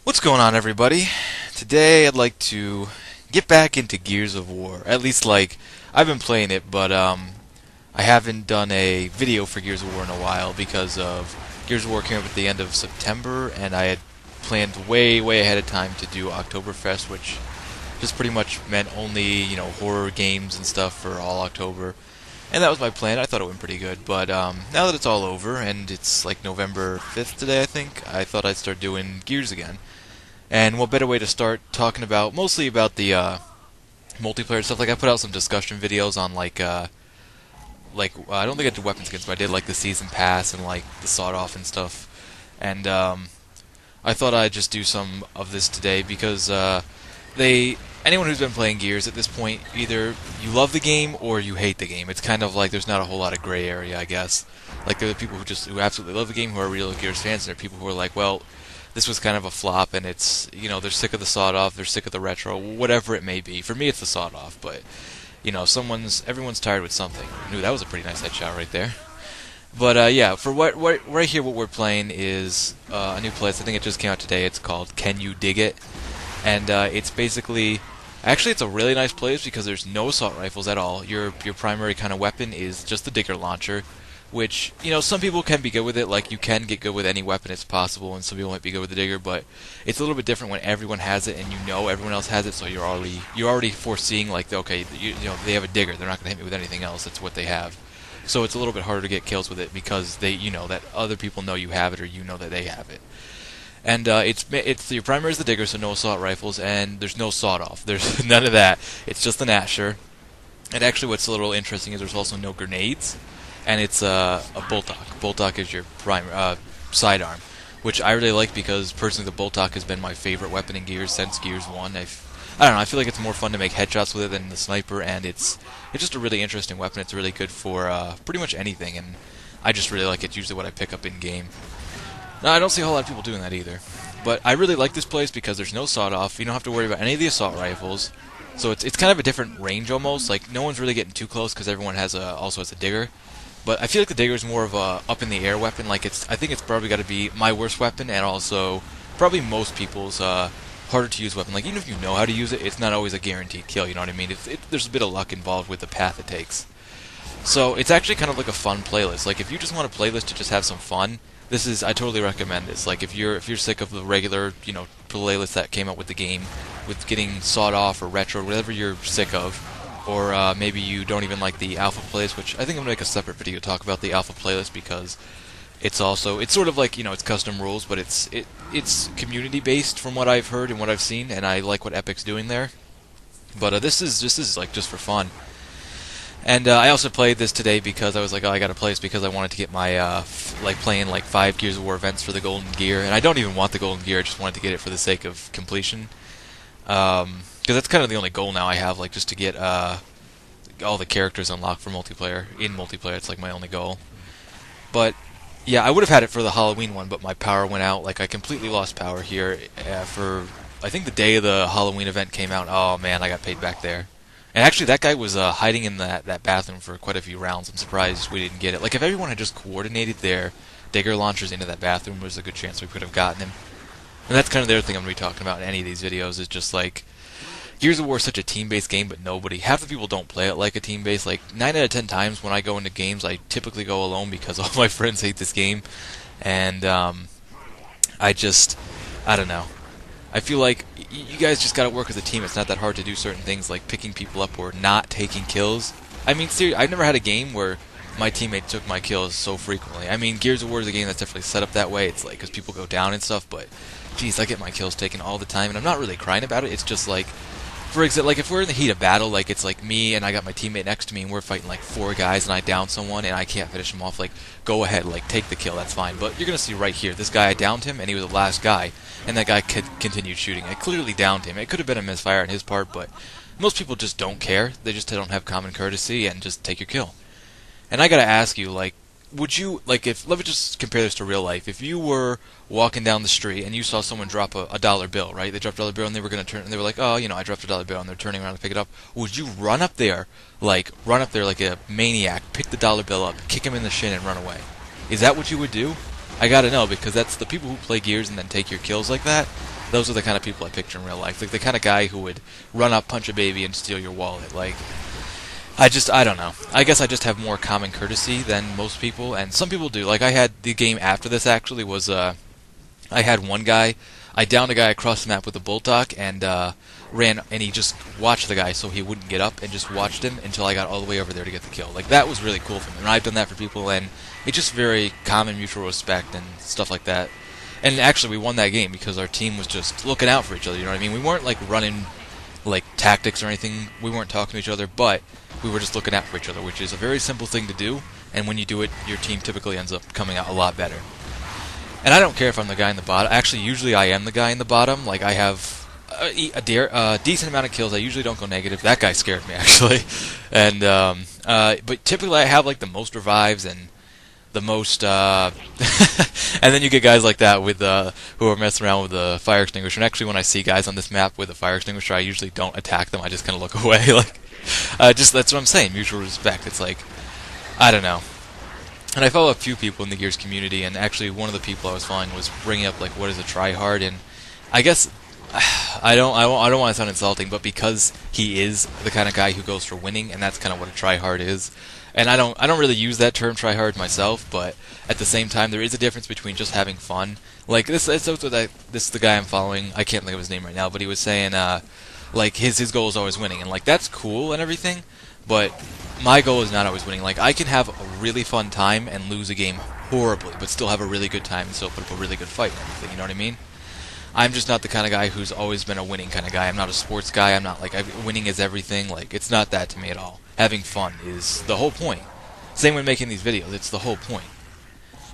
What's going on, everybody? Today I'd like to get back into Gears of War. At least, I've been playing it, but I haven't done a video for Gears of War in a while because of Gears of War came up at the end of September, and I had planned way, way ahead of time to do Oktoberfest, which just pretty much meant only, horror games and stuff for all October. And that was my plan. I thought it went pretty good, but now that it's all over and it's like November 5th today, I think, I thought I'd start doing Gears again. And what better way to start talking about mostly about the multiplayer stuff? Like I put out some discussion videos on I don't think I did weapon skins, but I did like the season pass and like the sawed off and stuff. And I thought I'd just do some of this today because anyone who's been playing Gears at this point, either you love the game or you hate the game. It's kind of like there's not a whole lot of gray area, I guess. Like there are people who absolutely love the game, who are real Gears fans, and there are people who are like, well, this was kind of a flop, and it's, they're sick of the sawed off, they're sick of the retro, whatever it may be. For me, it's the sawed off, but everyone's tired with something. Ooh, that was a pretty nice headshot right there. But yeah, for what right here, what we're playing is a new place. I think it just came out today. It's called Can You Dig It? And it's basically, actually, it's a really nice place because there's no assault rifles at all. Your primary kind of weapon is just the digger launcher, which, some people can be good with it. Like, you can get good with any weapon, it's possible, and some people might be good with the digger, but it's a little bit different when everyone has it and everyone else has it, so you're already foreseeing, like, okay, they have a digger, they're not going to hit me with anything else, that's what they have. So it's a little bit harder to get kills with it because that other people know you have it, or that they have it. And it's your primary is the digger, so no assault rifles, and there's no sawed off. There's none of that. It's just an Asher. And actually, what's a little interesting is there's also no grenades, and it's a Boltok. Boltok is your sidearm, which I really like because personally the Boltok has been my favorite weapon in Gears since Gears 1. I don't know, I feel like it's more fun to make headshots with it than the sniper, and it's just a really interesting weapon. It's really good for pretty much anything, and I just really like it. It's usually what I pick up in game. Now, I don't see a whole lot of people doing that either. But I really like this place because there's no sawed off. You don't have to worry about any of the assault rifles. So it's kind of a different range almost. Like, no one's really getting too close because everyone also has a digger. But I feel like the digger is more of a up in the air weapon. Like, I think it's probably got to be my worst weapon, and also probably most people's harder to use weapon. Like, even if you know how to use it, it's not always a guaranteed kill. You know what I mean? There's a bit of luck involved with the path it takes. So it's actually kind of like a fun playlist. Like, if you just want a playlist to just have some fun, I totally recommend this. Like, if you're sick of the regular, playlist that came out with the game, with getting sawed off or retro, whatever you're sick of, or maybe you don't even like the alpha playlist, which I think I'm gonna make a separate video to talk about the alpha playlist because it's sort of like, it's custom rules, but it's community based from what I've heard and what I've seen, and I like what Epic's doing there. But this is like just for fun. And I also played this today because I was like, oh, I gotta play this because I wanted to get my, playing like 5 Gears of War events for the Golden Gear. And I don't even want the Golden Gear, I just wanted to get it for the sake of completion. Because that's kind of the only goal now I have, like, just to get all the characters unlocked for multiplayer. In multiplayer, it's like my only goal. But, yeah, I would have had it for the Halloween one, but my power went out. Like, I completely lost power here for, I think the day the Halloween event came out. Oh, man, I got paid back there. And actually, that guy was hiding in that bathroom for quite a few rounds. I'm surprised we didn't get it. Like, if everyone had just coordinated their digger launchers into that bathroom, there's a good chance we could have gotten him. And that's kind of the other thing I'm going to be talking about in any of these videos, is just, like, Gears of War is such a team-based game, but half the people don't play it like a team-based. Like, 9 out of 10 times when I go into games, I typically go alone because all my friends hate this game. And, I don't know. I feel like you guys just gotta work as a team. It's not that hard to do certain things like picking people up or not taking kills. I mean, seriously, I've never had a game where my teammate took my kills so frequently. I mean, Gears of War is a game that's definitely set up that way. It's like, because people go down and stuff, but, geez, I get my kills taken all the time, and I'm not really crying about it. It's just like, for example, like if we're in the heat of battle, like it's like me and I got my teammate next to me and we're fighting like 4 guys and I down someone and I can't finish him off, like, go ahead, like, take the kill, that's fine. But you're gonna see right here, this guy, I downed him and he was the last guy, and that guy continued shooting. I clearly downed him. It could have been a misfire on his part, but most people just don't care. They just don't have common courtesy and just take your kill. And I gotta ask you, like, would you, like, let me just compare this to real life. If you were walking down the street and you saw someone drop a dollar bill, right? They dropped a dollar bill and they were going to turn, and they were like, oh, I dropped a dollar bill, and they're turning around to pick it up. Would you run up there like a maniac, pick the dollar bill up, kick him in the shin, and run away? Is that what you would do? I gotta know, because that's the people who play Gears and then take your kills like that. Those are the kind of people I picture in real life. Like the kind of guy who would run up, punch a baby, and steal your wallet. Like, I don't know. I guess I just have more common courtesy than most people, and some people do. Like, I had the game after this, actually, was, I had one guy, I downed a guy across the map with a Boltok, and, ran, and he just watched the guy so he wouldn't get up, and just watched him until I got all the way over there to get the kill. Like, that was really cool for me, and I've done that for people, and it's just very common mutual respect and stuff like that. And actually, we won that game because our team was just looking out for each other, you know what I mean? We weren't, like, running, like, tactics or anything, we weren't talking to each other, but we were just looking out for each other, which is a very simple thing to do, and when you do it, your team typically ends up coming out a lot better. And I don't care if I'm the guy in the bottom. Actually, usually I am the guy in the bottom. Like, I have a decent amount of kills. I usually don't go negative. That guy scared me, actually. And but typically I have, like, the most revives and the most... and then you get guys like that with who are messing around with the fire extinguisher. And actually, when I see guys on this map with a fire extinguisher, I usually don't attack them. I just kind of look away. Like, just that's what I'm saying. Mutual respect. It's like, I don't know. And I follow a few people in the Gears community, and actually one of the people I was following was bringing up, like, what is a tryhard, and I guess I don't want to sound insulting, but because he is the kind of guy who goes for winning, and that's kind of what a tryhard is. And I don't really use that term tryhard myself, but at the same time there is a difference between just having fun. Like this is the guy I'm following. I can't think of his name right now, but he was saying like his goal is always winning, and like that's cool and everything, but my goal is not always winning. Like, I can have a really fun time and lose a game horribly, but still have a really good time and still put up a really good fight and everything, you know what I mean? I'm just not the kind of guy who's always been a winning kind of guy. I'm not a sports guy. I'm not like, winning is everything. Like, it's not that to me at all. Having fun is the whole point. Same when making these videos. It's the whole point.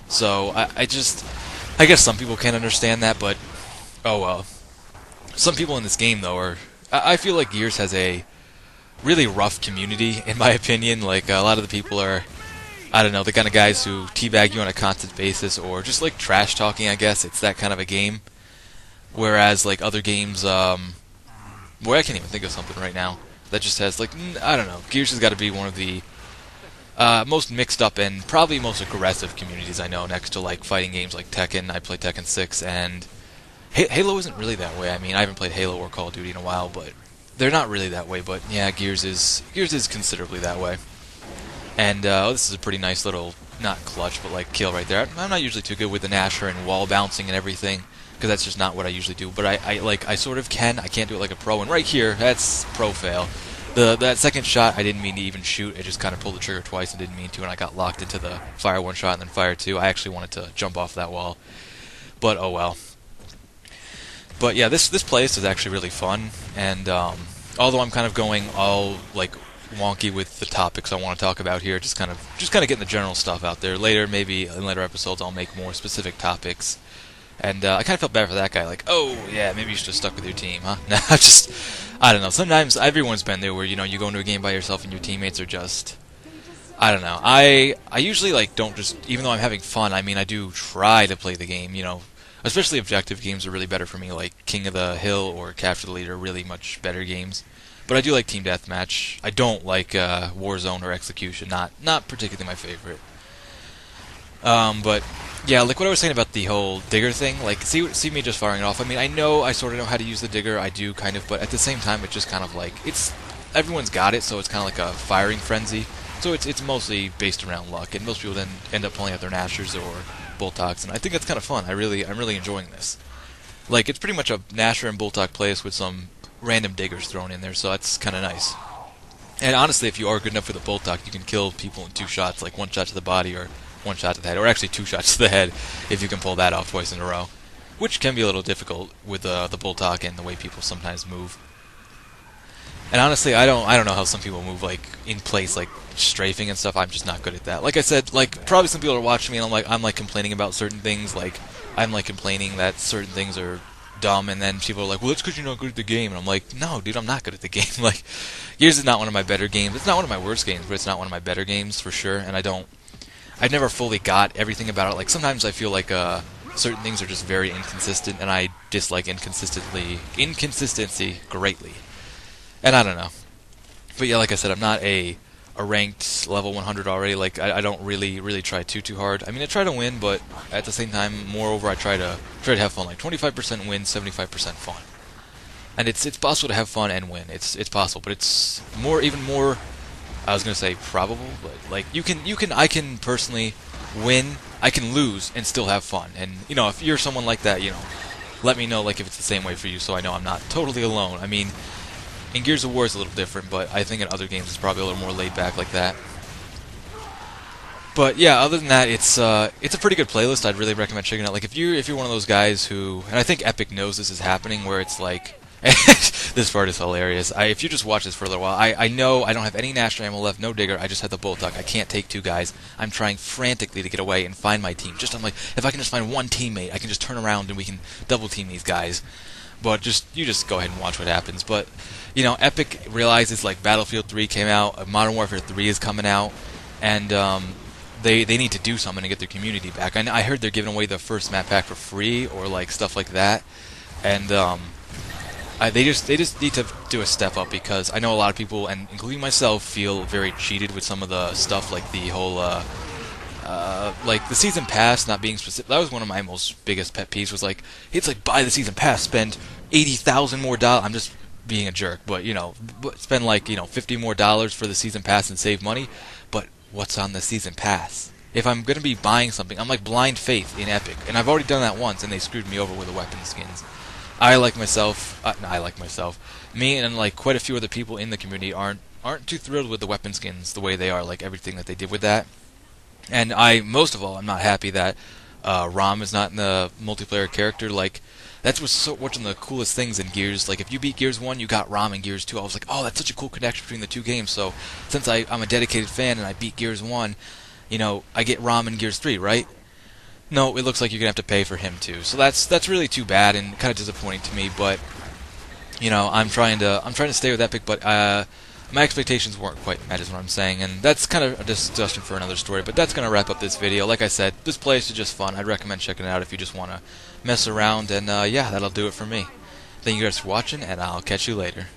So, I guess some people can't understand that, but, oh well. Some people in this game, though, are... I feel like Gears has a really rough community, in my opinion. Like, a lot of the people are, I don't know, the kind of guys who teabag you on a constant basis, or just, like, trash-talking, I guess. It's that kind of a game. Whereas, like, other games, boy, I can't even think of something right now that just has, like, I don't know. Gears has got to be one of the most mixed up and probably most aggressive communities I know, next to, like, fighting games like Tekken. I play Tekken 6, and Halo isn't really that way. I mean, I haven't played Halo or Call of Duty in a while, but they're not really that way. But yeah, Gears is considerably that way. And this is a pretty nice little, not clutch, but like kill right there. I'm not usually too good with the Nasher and wall bouncing and everything, because that's just not what I usually do. But I sort of can. I can't do it like a pro. And right here, that's pro fail. That second shot, I didn't mean to even shoot. I just kind of pulled the trigger twice and didn't mean to, and I got locked into the fire one shot and then fire two. I actually wanted to jump off that wall, but oh well. But yeah, this place is actually really fun, and although I'm kind of going all like wonky with the topics I want to talk about here, just kind of getting the general stuff out there. Later, maybe in later episodes, I'll make more specific topics. And I kind of felt bad for that guy, like, oh yeah, maybe you should have stuck with your team, huh? No, I don't know. Sometimes everyone's been there where you go into a game by yourself and your teammates are just, I don't know. I usually like don't just, even though I'm having fun. I mean, I do try to play the game, Especially objective games are really better for me, like King of the Hill or Capture the Leader are really much better games. But I do like Team Deathmatch. I don't like Warzone or Execution, not particularly my favorite. But yeah, like what I was saying about the whole digger thing, like see me just firing it off. I mean, I sort of know how to use the digger, I do kind of, but at the same time, it's just kind of like, everyone's got it, so it's kind of like a firing frenzy. So it's mostly based around luck, and most people then end up pulling out their Nashers or Boltoks, and I think that's kind of fun. I'm really enjoying this. Like, it's pretty much a Nasher and Boltok place with some random diggers thrown in there, so that's kind of nice. And honestly, if you are good enough with a Boltok, you can kill people in 2 shots, like 1 shot to the body or 1 shot to the head, or actually 2 shots to the head, if you can pull that off twice in a row. Which can be a little difficult with the Boltok and the way people sometimes move. And honestly, I don't know how some people move, like, in place, like, strafing and stuff. I'm just not good at that. Like I said, like, probably some people are watching me and I'm like complaining about certain things, like, I'm like complaining that certain things are dumb, and then people are like, well, that's because you're not good at the game, and I'm like, no, dude, I'm not good at the game. Like, Gears is not one of my better games. It's not one of my worst games, but it's not one of my better games, for sure, and I've never fully got everything about it. Like, sometimes I feel like, certain things are just very inconsistent, and I dislike inconsistency greatly. And I don't know. But yeah, like I said, I'm not a a ranked level 100 already. Like I don't really try too hard. I mean, I try to win, but at the same time, moreover, I try to have fun. Like 25% win, 75% fun. And it's possible to have fun and win. It's possible, but it's even more. I was gonna say probable, but like I can personally win. I can lose and still have fun. And if you're someone like that, let me know like if it's the same way for you, so I know I'm not totally alone. I mean, in Gears of War it's a little different, but I think in other games it's probably a little more laid back like that. But yeah, other than that, it's a pretty good playlist. I'd really recommend checking it out. Like if you're one of those guys who, and I think Epic knows this is happening, where it's like, this part is hilarious. If you just watch this for a little while, I know I don't have any National ammo left, no digger. I just have the bolt duck. I can't take two guys. I'm trying frantically to get away and find my team. I'm like, if I can just find one teammate, I can just turn around and we can double team these guys. But you just go ahead and watch what happens. But Epic realizes like Battlefield 3 came out, Modern Warfare 3 is coming out, and they need to do something to get their community back. I heard they're giving away the first map pack for free or like stuff like that, and they just need to do a step up, because I know a lot of people, and including myself, feel very cheated with some of the stuff, like the whole like the season pass not being specific. That was one of my most biggest pet peeves. Was like, it's like, buy the season pass, spend $80,000 more dollars. I'm just being a jerk, but spend like $50 more for the season pass and save money. But what's on the season pass? If I'm gonna be buying something, I'm like blind faith in Epic, and I've already done that once, and they screwed me over with the weapon skins. I like myself. Me and like quite a few other people in the community aren't too thrilled with the weapon skins the way they are, like everything that they did with that. And most of all, I'm not happy that Rom is not in the multiplayer character. Like, that's what's one of the coolest things in Gears. Like, if you beat Gears 1, you got Rom in Gears 2. I was like, oh, that's such a cool connection between the two games. So, since I'm a dedicated fan and I beat Gears 1, I get Rom in Gears 3, right? No, it looks like you're gonna have to pay for him too. So that's really too bad and kind of disappointing to me. But I'm trying to stay with Epic, but my expectations weren't quite met, is what I'm saying, and that's kind of a discussion for another story. But that's gonna wrap up this video. Like I said, this place is just fun. I'd recommend checking it out if you just want to mess around. And yeah, that'll do it for me. Thank you guys for watching, and I'll catch you later.